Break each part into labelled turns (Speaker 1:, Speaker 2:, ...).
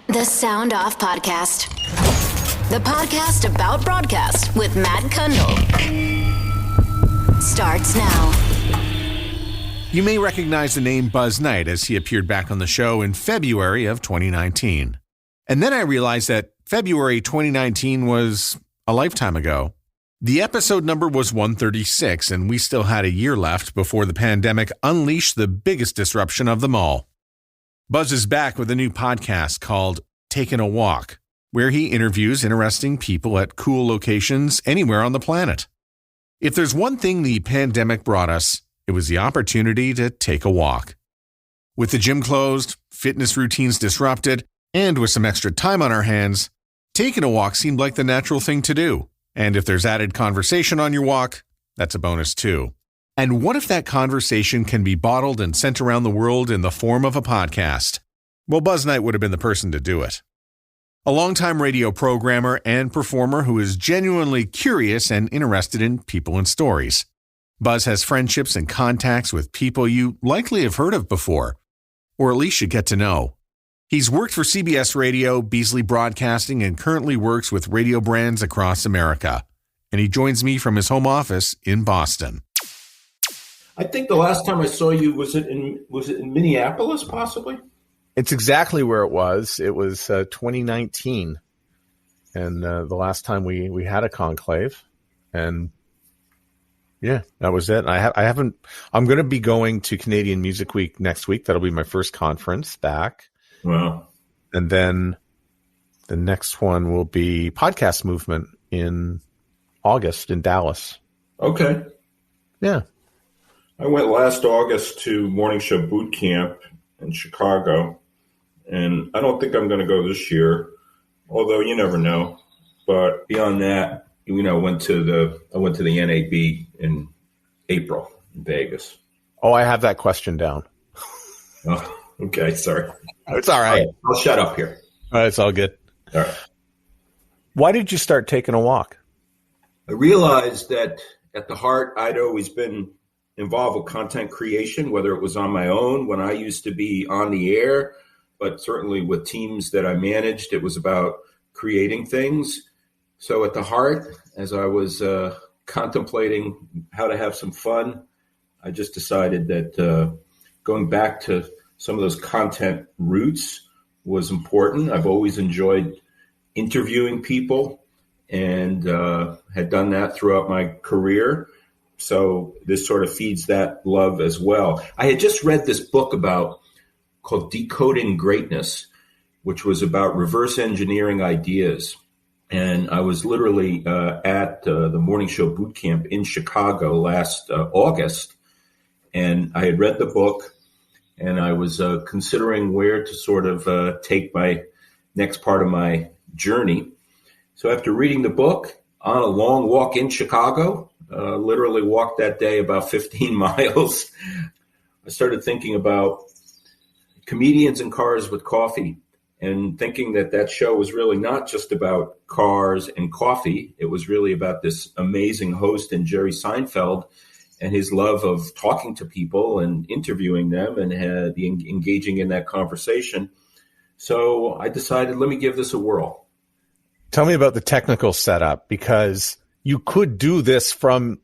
Speaker 1: The Sound Off Podcast. The podcast about broadcast with Matt Cundill. Starts now.
Speaker 2: You may recognize the name Buzz Knight as he appeared back on the show in February of 2019. And then I realized that February 2019 was a lifetime ago. The episode number was 136, and we still had a year left before the pandemic unleashed the biggest disruption of them all. Buzz is back with a new podcast called Takin A Walk, where he interviews interesting people at cool locations anywhere on the planet. If there's one thing the pandemic brought us, it was the opportunity to take a walk. With the gym closed, fitness routines disrupted, and with some extra time on our hands, taking a walk seemed like the natural thing to do. And if there's added conversation on your walk, that's a bonus too. And what if that conversation can be bottled and sent around the world in the form of a podcast? Well, Buzz Knight would have been the person to do it. A longtime radio programmer and performer who is genuinely curious and interested in people and stories. Buzz has friendships and contacts with people you likely have heard of before, or at least should get to know. He's worked for CBS Radio, Beasley Broadcasting, and currently works with radio brands across America. And he joins me from his home office in Boston.
Speaker 3: I think the last time I saw you, was it in Minneapolis, possibly?
Speaker 4: It's exactly where it was. It was 2019. And the last time we had a conclave. And yeah, that was it. I'm going to be going to Canadian Music Week next week. That'll be my first conference back.
Speaker 3: Wow.
Speaker 4: And then the next one will be Podcast Movement in August in Dallas.
Speaker 3: Okay.
Speaker 4: Yeah.
Speaker 3: I went last August to Morning Show Boot Camp in Chicago, and I don't think I'm going to go this year, although you never know. But beyond that, I went to the NAB in April in Vegas.
Speaker 4: Oh, I have that question down.
Speaker 3: Oh, okay. Sorry.
Speaker 4: It's all right.
Speaker 3: I'll shut up here.
Speaker 4: All right, it's all good.
Speaker 3: All right.
Speaker 4: Why did you start taking a walk?
Speaker 3: I realized that at the heart, I'd always been involved with content creation, whether it was on my own when I used to be on the air, but certainly with teams that I managed, it was about creating things. So at the heart, as I was contemplating how to have some fun, I just decided that going back to some of those content roots was important. I've always enjoyed interviewing people and had done that throughout my career. So this sort of feeds that love as well. I had just read this book called Decoding Greatness, which was about reverse engineering ideas. And I was literally at the Morning Show Boot Camp in Chicago last August. And I had read the book. And I was considering where to sort of take my next part of my journey. So after reading the book on a long walk in Chicago, literally walked that day about 15 miles, I started thinking about comedians in cars with coffee and thinking that show was really not just about cars and coffee. It was really about this amazing host in Jerry Seinfeld and his love of talking to people and interviewing them and engaging in that conversation. So I decided, let me give this a whirl.
Speaker 4: Tell me about the technical setup, because you could do this from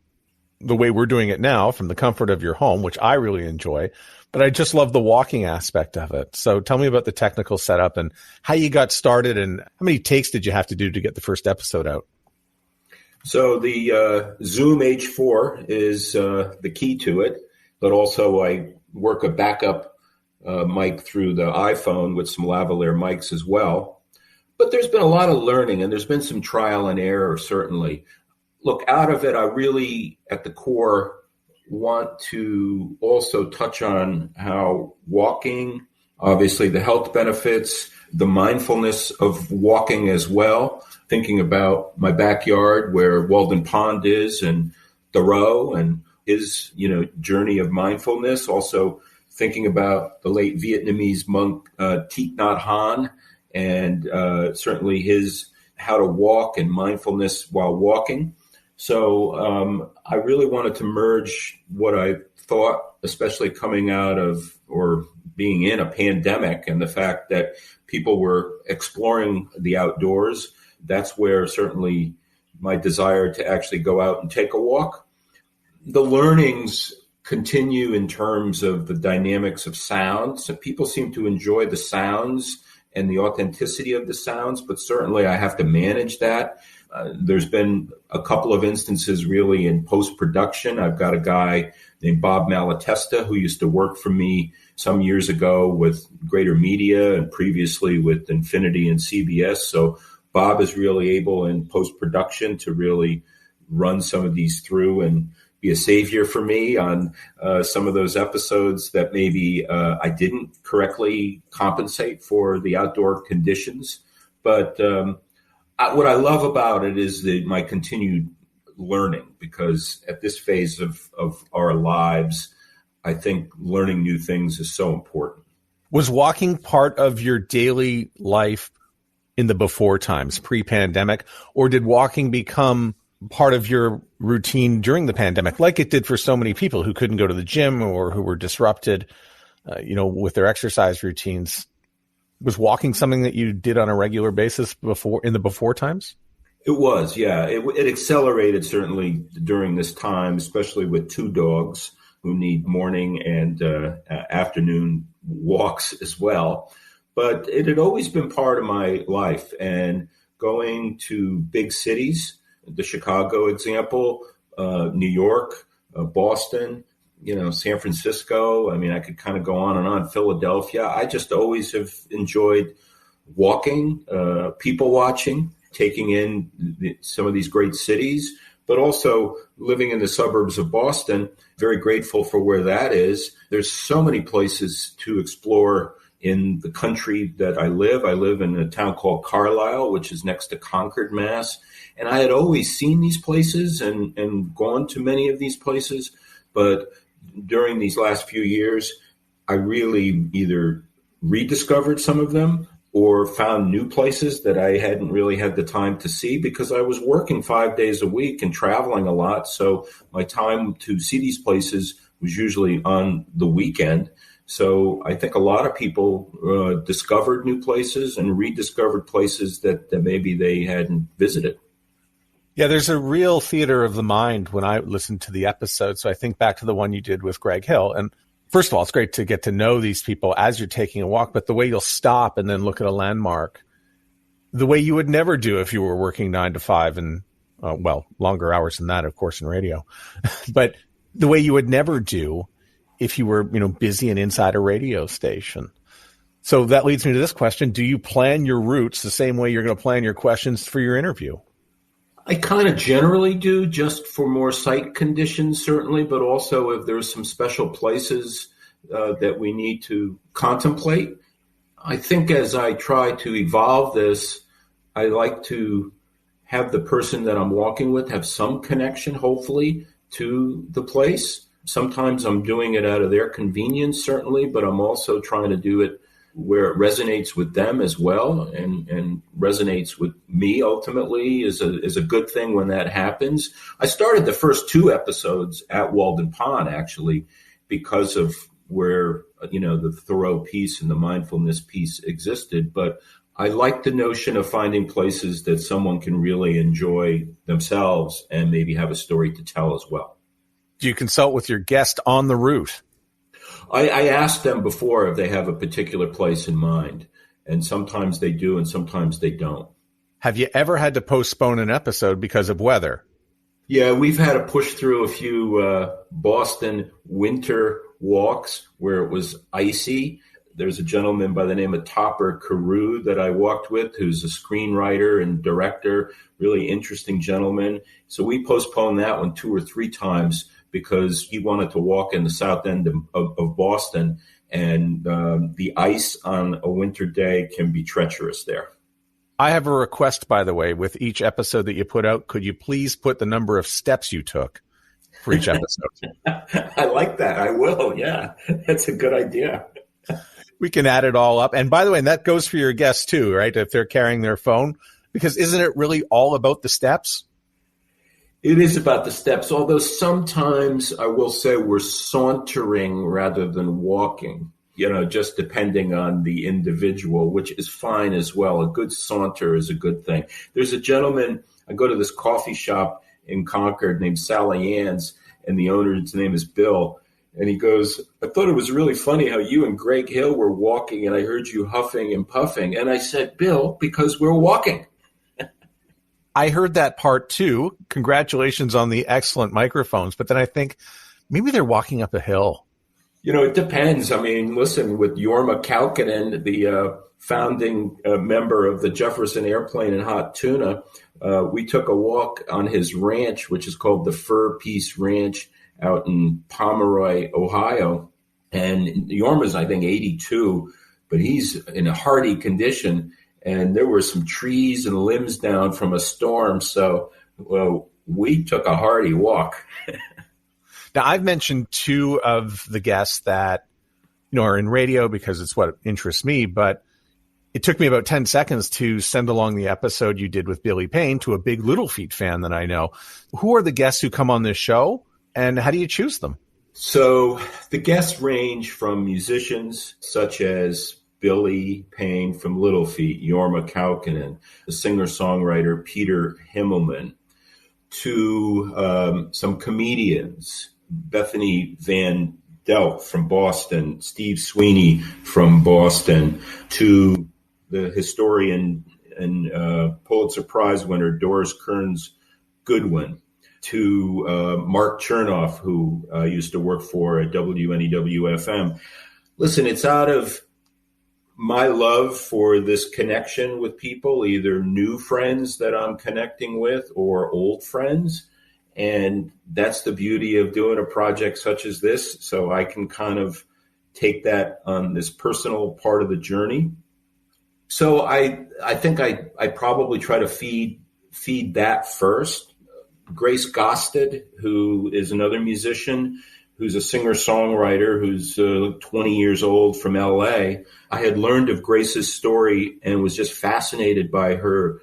Speaker 4: the way we're doing it now, from the comfort of your home, which I really enjoy, but I just love the walking aspect of it. So tell me about the technical setup and how you got started and how many takes did you have to do to get the first episode out?
Speaker 3: So the Zoom H4 is the key to it, but also I work a backup mic through the iPhone with some lavalier mics as well. But there's been a lot of learning and there's been some trial and error, certainly. Look, out of it, I really, at the core, want to also touch on how walking, obviously the health benefits, the mindfulness of walking as well, thinking about my backyard where Walden Pond is and Thoreau and his, journey of mindfulness. Also thinking about the late Vietnamese monk Thich Nhat Hanh and certainly his how to walk and mindfulness while walking. So I really wanted to merge what I thought, especially coming out of or being in a pandemic and the fact that people were exploring the outdoors, that's where certainly my desire to actually go out and take a walk. The learnings continue in terms of the dynamics of sound. So people seem to enjoy the sounds and the authenticity of the sounds, but certainly I have to manage that. There's been a couple of instances really in post-production. I've got a guy named Bob Malatesta who used to work for me some years ago with Greater Media and previously with Infinity and CBS. So Bob is really able in post-production to really run some of these through and be a savior for me on some of those episodes that maybe I didn't correctly compensate for the outdoor conditions. But what I love about it is my continued learning, because at this phase of our lives, I think learning new things is so important.
Speaker 4: Was walking part of your daily life in the before times, pre-pandemic, or did walking become part of your routine during the pandemic, like it did for so many people who couldn't go to the gym or who were disrupted, with their exercise routines? Was walking something that you did on a regular basis in the before times?
Speaker 3: It was, yeah. It accelerated certainly during this time, especially with two dogs who need morning and afternoon walks as well. But it had always been part of my life, and going to big cities, the Chicago example, New York, Boston, San Francisco. I mean, I could kind of go on, Philadelphia. I just always have enjoyed walking, people watching, taking in some of these great cities, but also living in the suburbs of Boston. Very grateful for where that is. There's so many places to explore in the country that I live. I live in a town called Carlisle, which is next to Concord, Mass. And I had always seen these places and gone to many of these places. But during these last few years, I really either rediscovered some of them or found new places that I hadn't really had the time to see because I was working 5 days a week and traveling a lot. So my time to see these places was usually on the weekend. So I think a lot of people discovered new places and rediscovered places that maybe they hadn't visited.
Speaker 4: Yeah, there's a real theater of the mind when I listen to the episode. So I think back to the one you did with Greg Hill. And first of all, it's great to get to know these people as you're taking a walk, but the way you'll stop and then look at a landmark, the way you would never do if you were working 9 to 5 and, longer hours than that, of course, in radio, but the way you would never do if you were, busy and inside a radio station. So that leads me to this question. Do you plan your routes the same way you're going to plan your questions for your interview?
Speaker 3: I kind of generally do, just for more sight conditions, certainly, but also if there's some special places that we need to contemplate. I think as I try to evolve this, I like to have the person that I'm walking with have some connection, hopefully, to the place. Sometimes I'm doing it out of their convenience, certainly, but I'm also trying to do it where it resonates with them as well and resonates with me ultimately is a good thing when that happens. I started the first 2 episodes at Walden Pond, actually, because of where, the Thoreau piece and the mindfulness piece existed. But I like the notion of finding places that someone can really enjoy themselves and maybe have a story to tell as well.
Speaker 4: Do you consult with your guest on the route?
Speaker 3: I ask them before if they have a particular place in mind, and sometimes they do and sometimes they don't.
Speaker 4: Have you ever had to postpone an episode because of weather?
Speaker 3: Yeah, we've had to push through a few Boston winter walks where it was icy. There's a gentleman by the name of Topper Carew that I walked with, who's a screenwriter and director, really interesting gentleman. So we postponed that one 2 or 3 times because he wanted to walk in the south end of Boston, and the ice on a winter day can be treacherous there.
Speaker 4: I have a request, by the way, with each episode that you put out. Could you please put the number of steps you took for each episode?
Speaker 3: I like that. I will. Yeah, that's a good idea.
Speaker 4: We can add it all up. And by the way, and that goes for your guests too, right? If they're carrying their phone, because isn't it really all about the steps?
Speaker 3: It is about the steps, although sometimes I will say we're sauntering rather than walking. just depending on the individual, which is fine as well. A good saunter is a good thing. There's a gentleman, I go to this coffee shop in Concord named Sally Ann's, and the owner's name is Bill. And he goes, I thought it was really funny how you and Greg Hill were walking, and I heard you huffing and puffing. And I said, Bill, because we're walking.
Speaker 4: I heard that part too. Congratulations on the excellent microphones. But then I think maybe they're walking up a hill.
Speaker 3: It depends. I mean, listen, with Jorma Kaukonen, the founding member of the Jefferson Airplane and Hot Tuna, we took a walk on his ranch, which is called the Fur Peace Ranch out in Pomeroy, Ohio. And Jorma's, I think, 82, but he's in a hardy condition. And there were some trees and limbs down from a storm. So, we took a hardy walk.
Speaker 4: Now, I've mentioned two of the guests that, are in radio because it's what interests me, but it took me about 10 seconds to send along the episode you did with Billy Payne to a big Little Feat fan that I know. Who are the guests who come on this show, and how do you choose them?
Speaker 3: So the guests range from musicians such as Billy Payne from Little Feat, Jorma Kaukonen, the singer-songwriter Peter Himmelman, to some comedians, Bethany Van Delk from Boston, Steve Sweeney from Boston, to the historian and Pulitzer Prize winner Doris Kearns Goodwin, to Mark Chernoff, who used to work for at WNEW-FM. Listen, it's out of my love for this connection with people, either new friends that I'm connecting with or old friends. And that's the beauty of doing a project such as this. So I can kind of take that on this personal part of the journey. So I think I probably try to feed that first. Grace Gosted, who is another musician, who's a singer-songwriter, who's 20 years old from LA. I had learned of Grace's story and was just fascinated by her,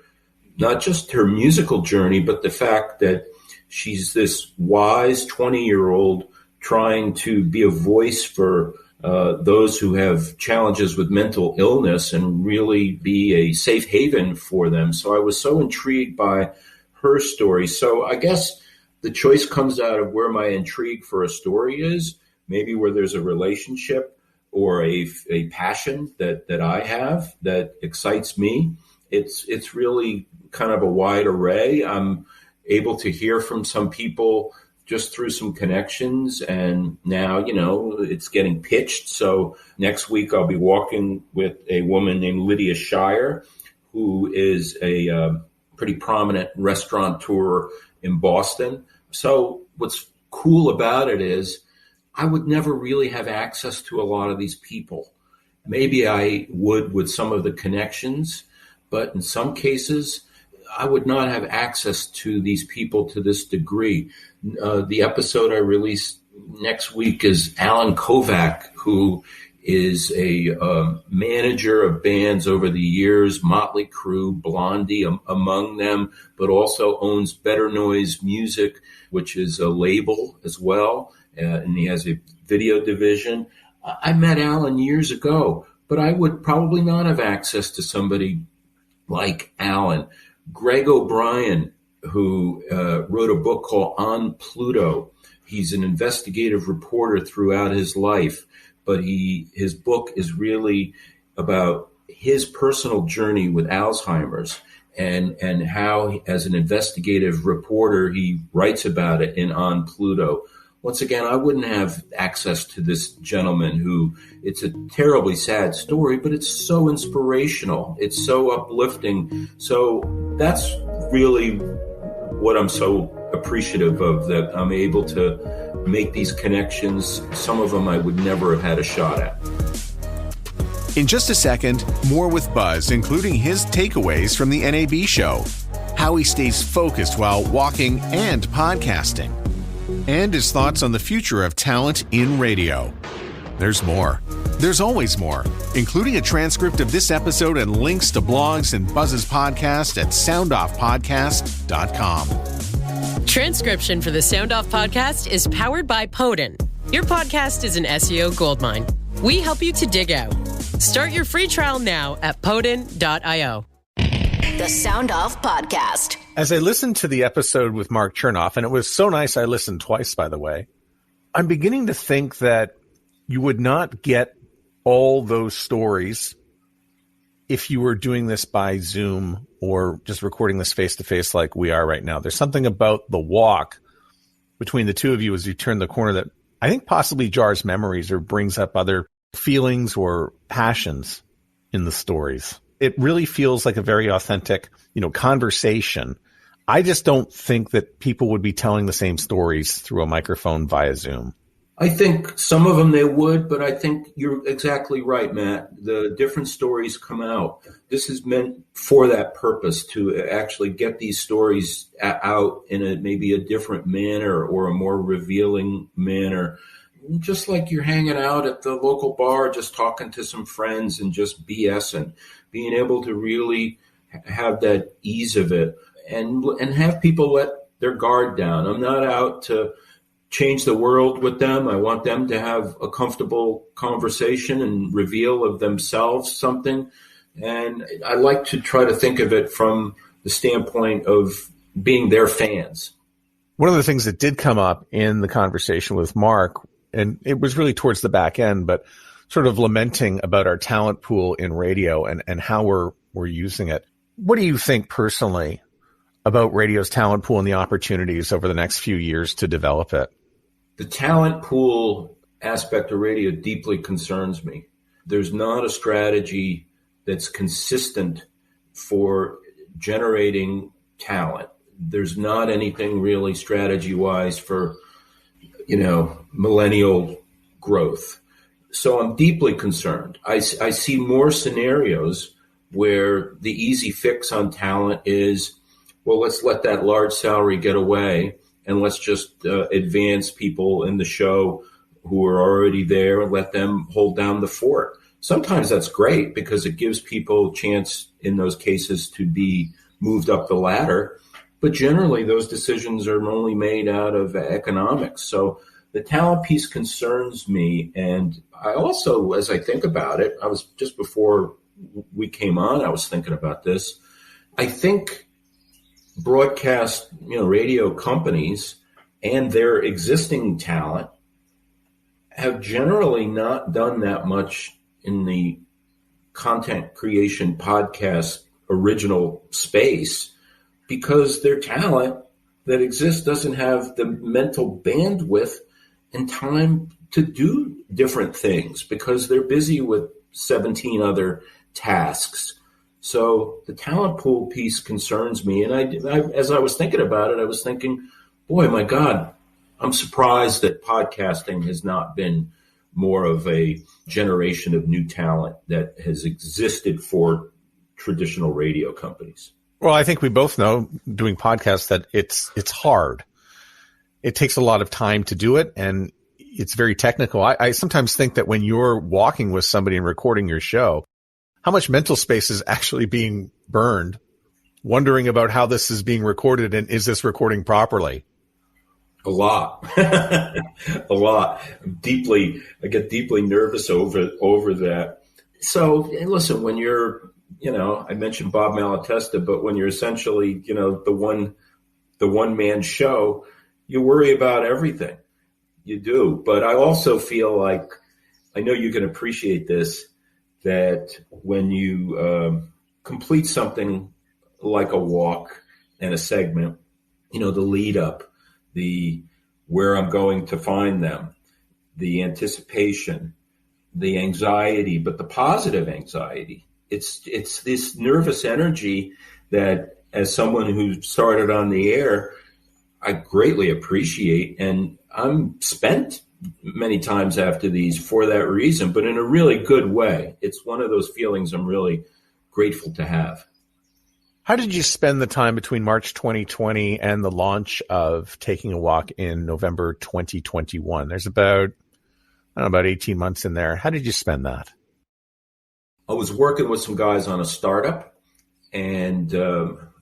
Speaker 3: not just her musical journey, but the fact that she's this wise 20-year-old trying to be a voice for those who have challenges with mental illness and really be a safe haven for them. So I was so intrigued by her story. So I guess the choice comes out of where my intrigue for a story is, maybe where there's a relationship or a passion that I have that excites me. It's really kind of a wide array. I'm able to hear from some people just through some connections. And now, it's getting pitched. So next week I'll be walking with a woman named Lydia Shire, who is a pretty prominent restaurateur in Boston. So what's cool about it is I would never really have access to a lot of these people. Maybe I would with some of the connections, but in some cases, I would not have access to these people to this degree. The episode I release next week is Alan Kovac, who is a manager of bands over the years, Motley Crue, Blondie among them, but also owns Better Noise Music, which is a label as well, and he has a video division. I met Alan years ago, but I would probably not have access to somebody like Alan. Greg O'Brien, who wrote a book called On Pluto. He's an investigative reporter throughout his life, but his book is really about his personal journey with Alzheimer's and how, as an investigative reporter, he writes about it in On Pluto. Once again, I wouldn't have access to this gentleman who, it's a terribly sad story, but it's so inspirational. It's so uplifting. So that's really what I'm so appreciative of, that I'm able to make these connections. Some of them I would never have had a shot at.
Speaker 2: In just a second, more with Buzz, including his takeaways from the NAB show, how he stays focused while walking and podcasting, and his thoughts on the future of talent in radio. There's more. There's always more, including a transcript of this episode and links to blogs and Buzz's podcast at soundoffpodcast.com.
Speaker 5: Transcription for the Sound Off podcast is powered by Podin. Your podcast is an SEO goldmine. We help you to dig out. Start your free trial now at Podin.io.
Speaker 1: The Sound Off Podcast.
Speaker 4: As I listened to the episode with Mark Chernoff, and it was so nice I listened twice, by the way, I'm beginning to think that you would not get all those stories if you were doing this by Zoom or just recording this face-to-face like we are right now. There's something about the walk between the two of you as you turn the corner that I think possibly jars memories or brings up other feelings or passions in the stories. It really feels like a very authentic, conversation. I just don't think that people would be telling the same stories through a microphone via Zoom.
Speaker 3: I think some of them they would, but I think you're exactly right, Matt. The different stories come out. This is meant for that purpose, to actually get these stories out in maybe a different manner or a more revealing manner. Just like you're hanging out at the local bar, just talking to some friends and just BSing, being able to really have that ease of it and have people let their guard down. I'm not out to change the world with them. I want them to have a comfortable conversation and reveal of themselves something. And I like to try to think of it from the standpoint of being their fans.
Speaker 4: One of the things that did come up in the conversation with Mark, and it was really towards the back end, but sort of lamenting about our talent pool in radio and how we're using it. What do you think personally about radio's talent pool and the opportunities over the next few years to develop it?
Speaker 3: The talent pool aspect of radio deeply concerns me. There's not a strategy that's consistent for generating talent. There's not anything really strategy-wise for, millennial growth. So I'm deeply concerned. I see more scenarios where the easy fix on talent is, well, let's let that large salary get away and let's just advance people in the show who are already there and let them hold down the fort. Sometimes that's great because it gives people a chance in those cases to be moved up the ladder. But generally, those decisions are only made out of economics. So the talent piece concerns me. And I also, as I think about it, I was just before we came on, I was thinking about this. I think broadcast, radio companies and their existing talent have generally not done that much in the content creation podcast original space because their talent that exists doesn't have the mental bandwidth and time to do different things because they're busy with 17 other tasks. So the talent pool piece concerns me. And I, as I was thinking about it, I was thinking, boy, my God, I'm surprised that podcasting has not been more of a generation of new talent that has existed for traditional radio companies.
Speaker 4: Well, I think we both know doing podcasts that it's hard. It takes a lot of time to do it, and it's very technical. I sometimes think that when you're walking with somebody and recording your show, how much mental space is actually being burned, wondering about how this is being recorded and is this recording properly?
Speaker 3: A lot. A lot. I get deeply nervous over that. So listen, when you're, I mentioned Bob Malatesta, but when you're essentially, the one man show, you worry about everything. You do. But I also feel like, I know you can appreciate this, that when you complete something like a walk and a segment, the lead up, the where I'm going to find them, the anticipation, the anxiety, but the positive anxiety. It's this nervous energy that, as someone who started on the air, I greatly appreciate, and I'm spent many times after these for that reason, but in a really good way. It's one of those feelings I'm really grateful to have.
Speaker 4: How did you spend the time between March 2020 and the launch of Taking a Walk in November 2021? There's about 18 months in there. How did you spend that?
Speaker 3: I was working with some guys on a startup, and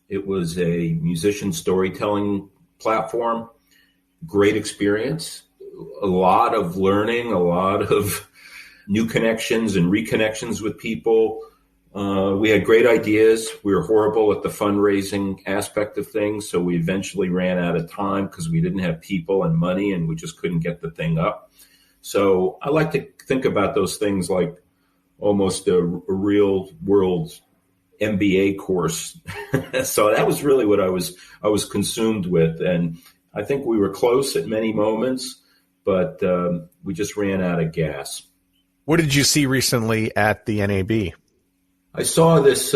Speaker 3: it was a musician storytelling platform. Great experience. A lot of learning, a lot of new connections and reconnections with people. We had great ideas. We were horrible at the fundraising aspect of things, so we eventually ran out of time because we didn't have people and money, and we just couldn't get the thing up. So I like to think about those things like almost a real world MBA course. So that was really what I was consumed with, and I think we were close at many moments, but we just ran out of gas.
Speaker 4: What did you see recently at the NAB?
Speaker 3: I saw this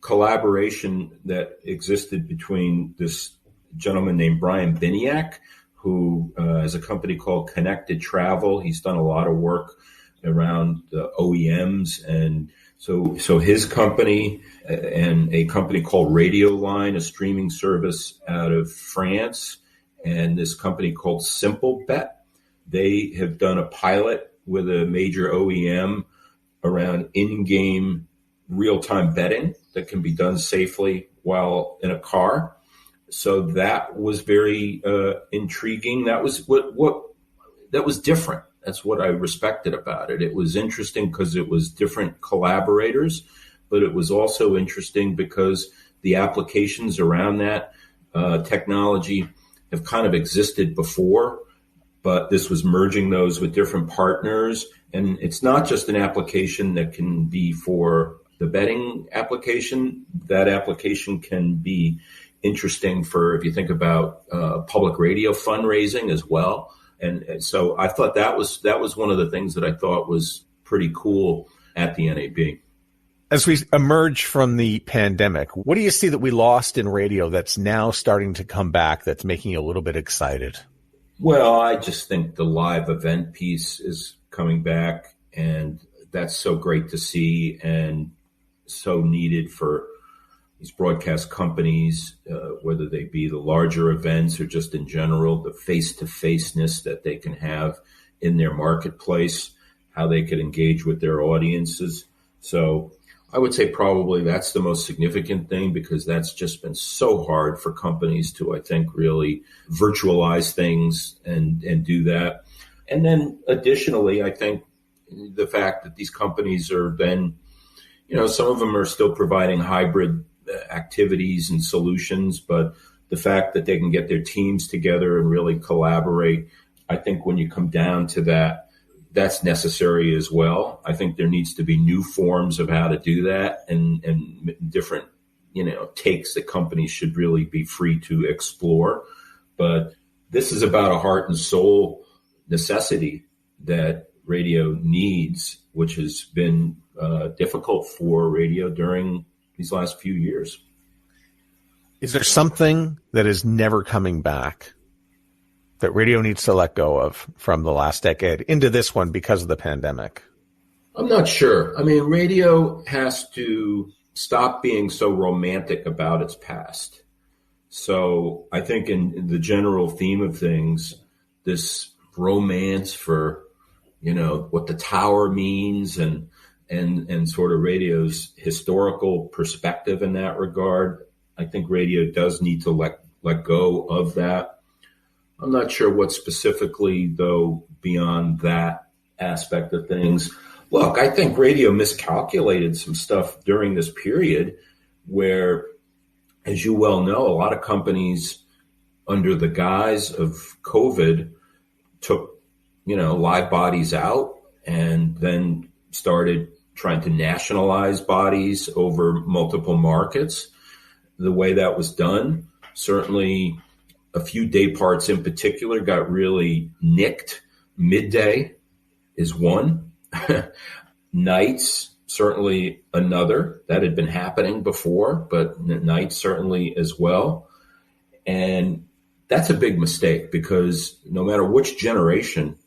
Speaker 3: collaboration that existed between this gentleman named Brian Biniak, who has a company called Connected Travel. He's done a lot of work around the OEMs. And so his company and a company called Radio Line, a streaming service out of France, and this company called Simple Bet, they have done a pilot with a major OEM around in-game real-time betting that can be done safely while in a car. So that was very intriguing. That was what that was different. That's what I respected about it. It was interesting because it was different collaborators, but it was also interesting because the applications around that technology have kind of existed before, but this was merging those with different partners. And it's not just an application that can be for the betting application. That application can be interesting for, if you think about public radio fundraising as well. And so I thought that was one of the things that I thought was pretty cool at the NAB.
Speaker 4: As we emerge from the pandemic, what do you see that we lost in radio that's now starting to come back, that's making you a little bit excited?
Speaker 3: Well, I just think the live event piece is coming back, and that's so great to see and so needed for these broadcast companies, whether they be the larger events or just in general, the face-to-faceness that they can have in their marketplace, how they could engage with their audiences. So I would say probably that's the most significant thing, because that's just been so hard for companies to, I think, really virtualize things and do that. And then additionally, I think the fact that these companies are then, some of them are still providing hybrid activities and solutions, but the fact that they can get their teams together and really collaborate, I think when you come down to that, that's necessary as well. I think there needs to be new forms of how to do that, and different, takes that companies should really be free to explore. But this is about a heart and soul necessity that radio needs, which has been difficult for radio during these last few years.
Speaker 4: Is there something that is never coming back that radio needs to let go of from the last decade into this one because of the pandemic?
Speaker 3: I'm not sure. I mean, radio has to stop being so romantic about its past. So I think in the general theme of things, this romance for, what the tower means and sort of radio's historical perspective in that regard, I think radio does need to let go of that. I'm not sure what specifically, though, beyond that aspect of things. Look, I think radio miscalculated some stuff during this period where, as you well know, a lot of companies under the guise of COVID took, live bodies out and then started trying to nationalize bodies over multiple markets. The way that was done, certainly a few day parts in particular got really nicked. Midday is one. Nights, certainly another. That had been happening before, but nights certainly as well. And that's a big mistake, because no matter which generation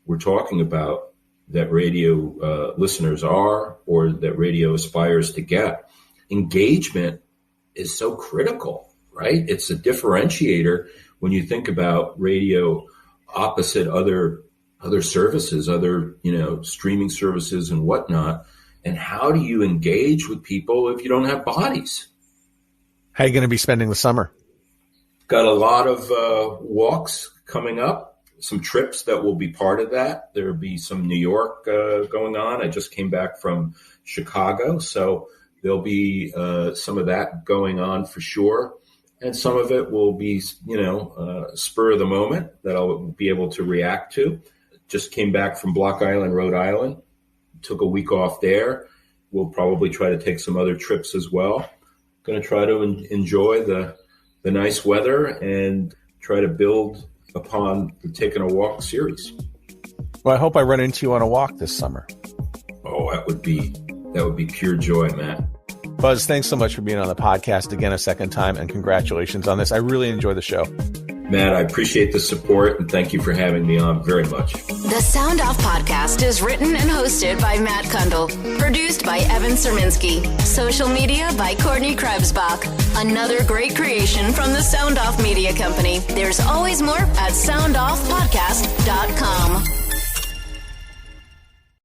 Speaker 3: we're talking about that radio listeners are, or that radio aspires to get, engagement is so critical, right? It's a differentiator when you think about radio opposite other services, other, streaming services and whatnot. And how do you engage with people if you don't have bodies?
Speaker 4: How are you going to be spending the summer?
Speaker 3: Got a lot of walks coming up. some trips that will be part of that. There will be some New York going on. I just came back from Chicago, so there'll be some of that going on for sure. And some of it will be, spur of the moment that I'll be able to react to. Just came back from Block Island, Rhode Island. Took a week off there. We'll probably try to take some other trips as well. Going to try to enjoy the nice weather and try to build upon the Takin A Walk series.
Speaker 4: Well, I hope I run into you on a walk this summer.
Speaker 3: Oh, that would be pure joy, Matt.
Speaker 4: Buzz, thanks so much for being on the podcast again a second time, and congratulations on this. I really enjoy the show.
Speaker 3: Matt, I appreciate the support, and thank you for having me on very much.
Speaker 1: The Sound Off podcast is written and hosted by Matt Cundill. Produced by Evan Serminski. Social media by Courtney Krebsbach. Another great creation from the Sound Off Media Company. There's always more at soundoffpodcast.com.